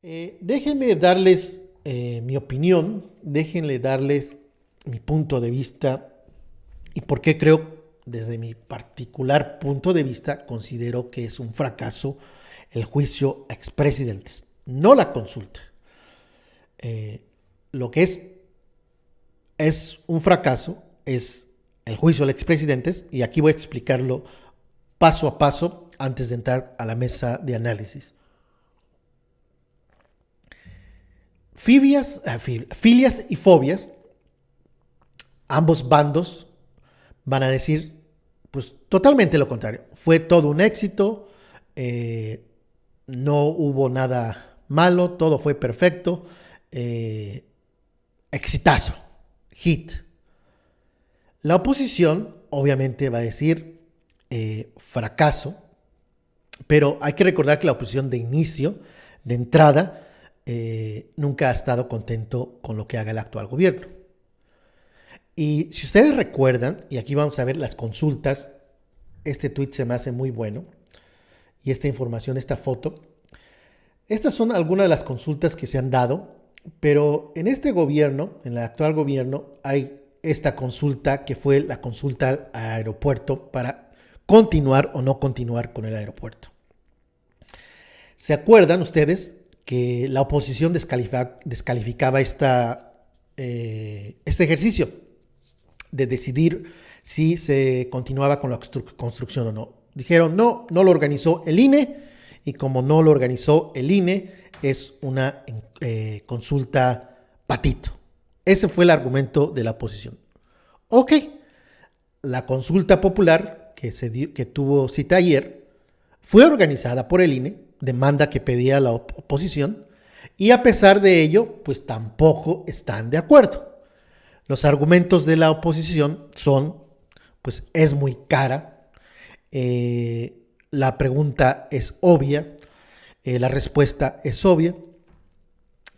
Déjenme darles mi opinión, déjenle darles mi punto de vista y por qué creo, desde mi particular punto de vista, considero que es un fracaso el juicio a expresidentes, no la consulta. Eh, lo que es un fracaso es el juicio a expresidentes y aquí voy a explicarlo paso a paso antes de entrar a la mesa de análisis. Filias y fobias, ambos bandos van a decir pues totalmente lo contrario. Fue todo un éxito, no hubo nada malo, todo fue perfecto, eh, exitazo, hit. La oposición obviamente va a decir fracaso, pero hay que recordar que la oposición de inicio, de entrada, nunca ha estado contento con lo que haga el actual gobierno. Y si ustedes recuerdan, y aquí vamos a ver las consultas, este tweet se me hace muy bueno, y esta información, esta foto, estas son algunas de las consultas que se han dado, pero en este gobierno, en el actual gobierno, hay esta consulta que fue la consulta al aeropuerto para continuar o no continuar con el aeropuerto. ¿Se acuerdan ustedes que la oposición descalificaba este ejercicio de decidir si se continuaba con la construcción o no? Dijeron, no lo organizó el INE y como no lo organizó el INE es una consulta patito. Ese fue el argumento de la oposición. Ok, la consulta popular que tuvo cita ayer fue organizada por el INE, demanda que pedía la oposición, y a pesar de ello, pues tampoco están de acuerdo. Los argumentos de la oposición son, pues es muy cara, la pregunta es obvia, la respuesta es obvia,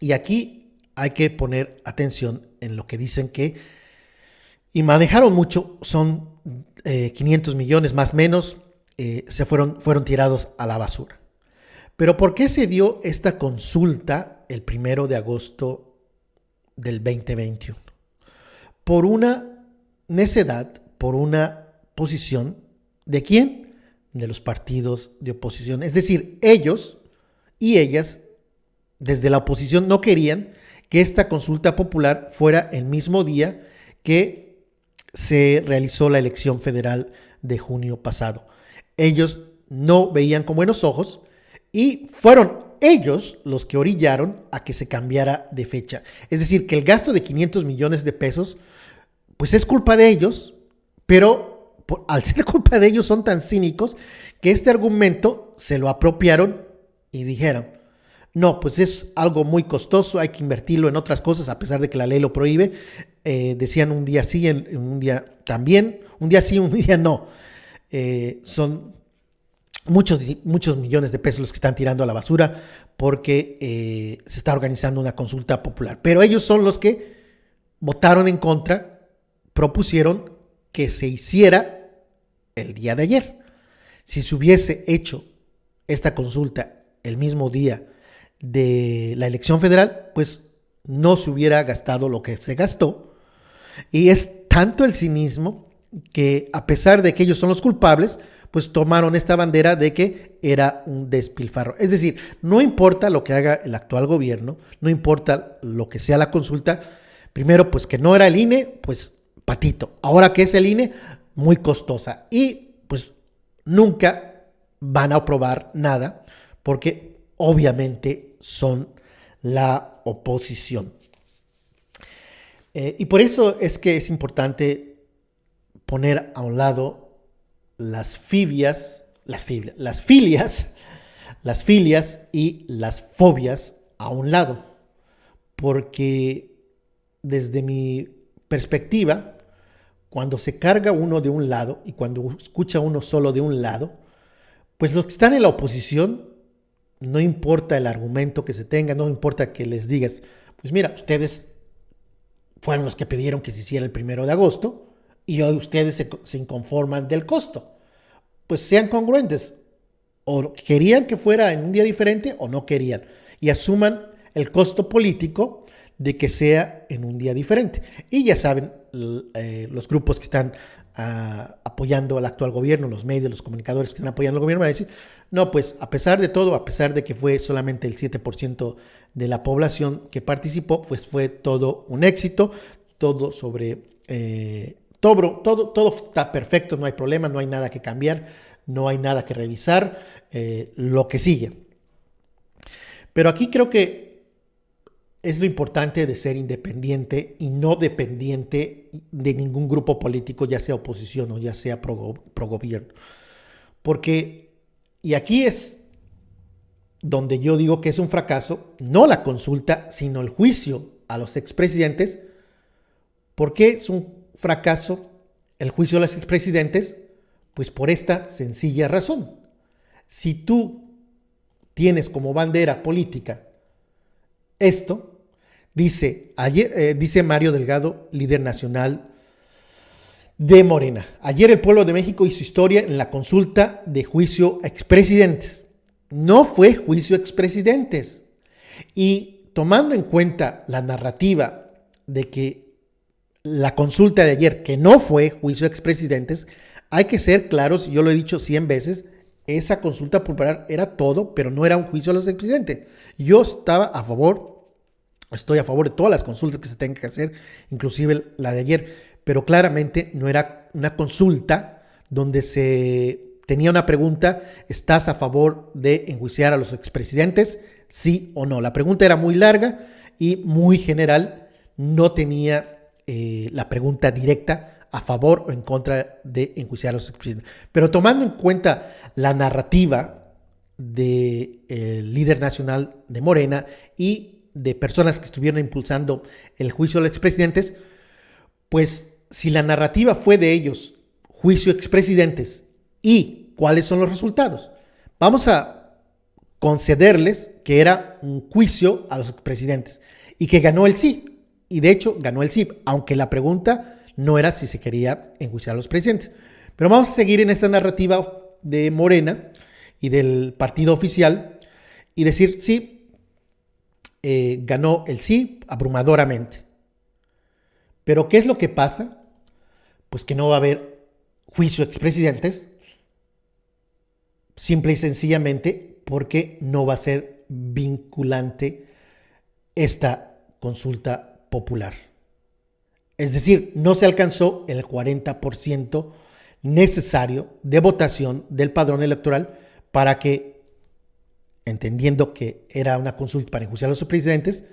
y aquí hay que poner atención en lo que dicen que, y manejaron mucho, son 500 millones más o menos, fueron tirados a la basura. Pero ¿por qué se dio esta consulta el 1 de agosto del 2021? Por una necedad, por una posición de ¿quién? De los partidos de oposición. Es decir, ellos y ellas desde la oposición no querían que esta consulta popular fuera el mismo día que se realizó la elección federal de junio pasado. Ellos no veían con buenos ojos y fueron ellos los que orillaron a que se cambiara de fecha. Es decir, que el gasto de 500 millones de pesos, pues es culpa de ellos, pero al ser culpa de ellos son tan cínicos que este argumento se lo apropiaron y dijeron, no, pues es algo muy costoso, hay que invertirlo en otras cosas, a pesar de que la ley lo prohíbe. Decían un día sí, un día también, un día sí, un día no. Son muchos millones de pesos los que están tirando a la basura porque se está organizando una consulta popular. Pero ellos son los que votaron en contra, propusieron que se hiciera el día de ayer. Si se hubiese hecho esta consulta el mismo día de la elección federal, pues no se hubiera gastado lo que se gastó. Y es tanto el cinismo que a pesar de que ellos son los culpables, pues tomaron esta bandera de que era un despilfarro. Es decir, no importa lo que haga el actual gobierno, no importa lo que sea la consulta, primero pues que no era el INE, pues patito. Ahora que es el INE, muy costosa. Y pues nunca van a aprobar nada porque obviamente son la oposición. Y por eso es que es importante poner a un lado las filias y las fobias a un lado. Porque desde mi perspectiva, cuando se carga uno de un lado y cuando escucha uno solo de un lado, pues los que están en la oposición, no importa el argumento que se tenga, no importa que les digas, pues mira, ustedes fueron los que pidieron que se hiciera el 1 de agosto y hoy ustedes se inconforman del costo. Pues sean congruentes, o querían que fuera en un día diferente o no querían. y asuman el costo político de que sea en un día diferente. Y ya saben, los grupos que están apoyando al actual gobierno, los medios, los comunicadores que están apoyando al gobierno, van a decir, no, pues a pesar de todo, a pesar de que fue solamente el 7% de la población que participó, pues fue todo un éxito, todo todo está perfecto, no hay problema, no hay nada que cambiar, no hay nada que revisar, lo que sigue. Pero aquí creo que es lo importante de ser independiente y no dependiente de ningún grupo político, ya sea oposición o ya sea pro gobierno. Porque, y aquí es donde yo digo que es un fracaso, no la consulta, sino el juicio a los expresidentes. ¿Por qué es un fracaso el juicio a los expresidentes? Pues por esta sencilla razón. Si tú tienes como bandera política esto, dice Mario Delgado, líder nacional de Morena: ayer el pueblo de México hizo historia en la consulta de juicio a expresidentes. No fue juicio a expresidentes. Y tomando en cuenta la narrativa de que la consulta de ayer, que no fue juicio a expresidentes, hay que ser claros, yo lo he dicho 100 veces, esa consulta popular era todo, pero no era un juicio a los expresidentes. Yo estoy a favor de todas las consultas que se tengan que hacer, inclusive la de ayer, pero claramente no era una consulta donde se tenía una pregunta: ¿estás a favor de enjuiciar a los expresidentes? Sí o no. La pregunta era muy larga y muy general, no tenía la pregunta directa a favor o en contra de enjuiciar a los expresidentes. Pero tomando en cuenta la narrativa del líder nacional de Morena y de personas que estuvieron impulsando el juicio a los expresidentes, pues si la narrativa fue de ellos, juicio a expresidentes, ¿y cuáles son los resultados? Vamos a concederles que era un juicio a los expresidentes y que ganó el sí. Y de hecho ganó el sí, aunque la pregunta no era si se quería enjuiciar a los presidentes. Pero vamos a seguir en esta narrativa de Morena y del partido oficial y decir sí, ganó el sí abrumadoramente. Pero ¿qué es lo que pasa? Pues que no va a haber juicio a expresidentes, simple y sencillamente porque no va a ser vinculante esta consulta popular. Es decir, no se alcanzó el 40% necesario de votación del padrón electoral para que, entendiendo que era una consulta para enjuiciar a los presidentes,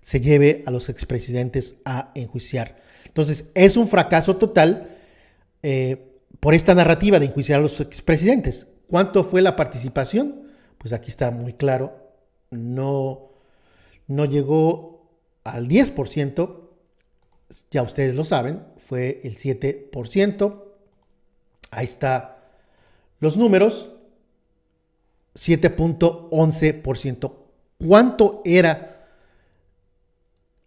se lleve a los expresidentes a enjuiciar. Entonces, es un fracaso total por esta narrativa de enjuiciar a los expresidentes. ¿Cuánto fue la participación? Pues aquí está muy claro, no llegó al 10%, ya ustedes lo saben, fue el 7%. Ahí está los números, 7.11%. ¿Cuánto era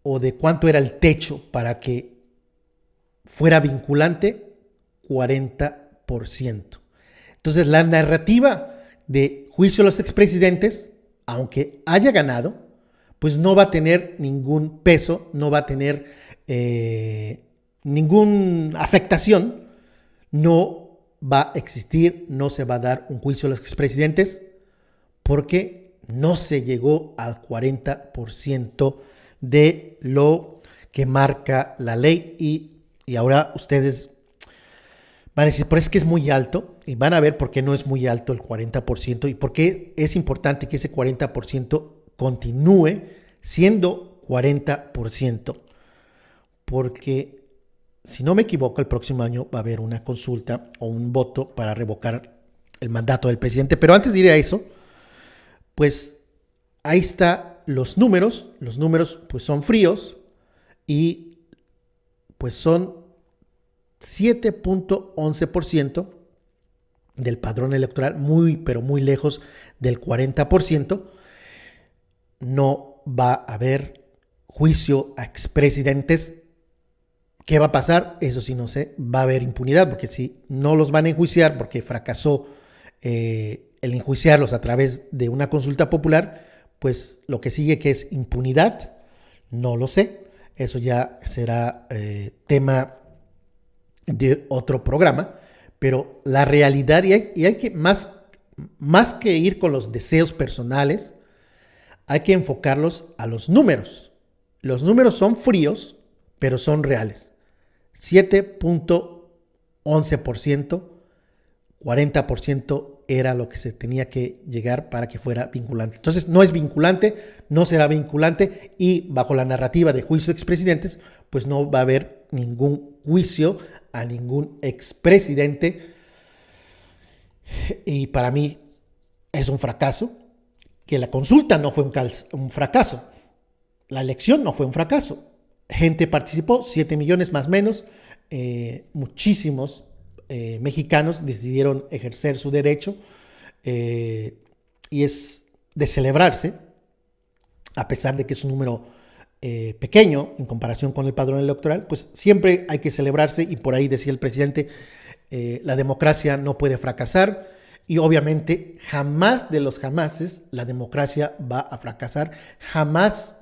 o de cuánto era el techo para que fuera vinculante? 40%. Entonces, la narrativa de juicio a los expresidentes, aunque haya ganado, pues no va a tener ningún peso, no va a tener ninguna afectación, no va a existir, no se va a dar un juicio a los expresidentes porque no se llegó al 40% de lo que marca la ley. Y ahora ustedes van a decir, pero es que es muy alto, y van a ver por qué no es muy alto el 40% y por qué es importante que ese 40% continúe siendo 40%. Porque, si no me equivoco, el próximo año va a haber una consulta o un voto para revocar el mandato del presidente. Pero antes de ir a eso, pues ahí están los números. Los números pues son fríos y pues son 7.11% del padrón electoral, muy pero muy lejos del 40%. No va a haber juicio a expresidentes. ¿Qué va a pasar? Eso sí no sé. Va a haber impunidad, porque si no los van a enjuiciar porque fracasó el enjuiciarlos a través de una consulta popular, pues lo que sigue, que es impunidad, no lo sé. Eso ya será tema de otro programa. Pero la realidad, y hay que, más que ir con los deseos personales, hay que enfocarlos a los números. Los números son fríos, pero son reales. 7.11%, 40% era lo que se tenía que llegar para que fuera vinculante. Entonces, no es vinculante, no será vinculante, y bajo la narrativa de juicio de expresidentes, pues no va a haber ningún juicio a ningún expresidente. Y para mí es un fracaso. Que la consulta no fue un fracaso. La elección no fue un fracaso. Gente participó, 7 millones más o menos. Muchísimos mexicanos decidieron ejercer su derecho, y es de celebrarse, a pesar de que es un número pequeño en comparación con el padrón electoral. Pues siempre hay que celebrarse, y por ahí decía el presidente, la democracia no puede fracasar. Y obviamente jamás de los jamases la democracia va a fracasar, jamás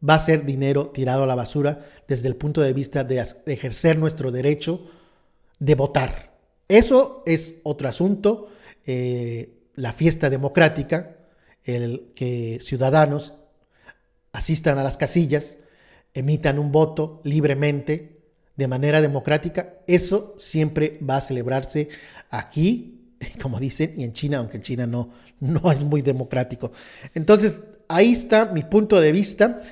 va a ser dinero tirado a la basura desde el punto de vista de ejercer nuestro derecho de votar. Eso es otro asunto. La fiesta democrática, el que ciudadanos asistan a las casillas, emitan un voto libremente, de manera democrática, eso siempre va a celebrarse aquí, como dicen, y en China, aunque en China no es muy democrático. Entonces, ahí está mi punto de vista.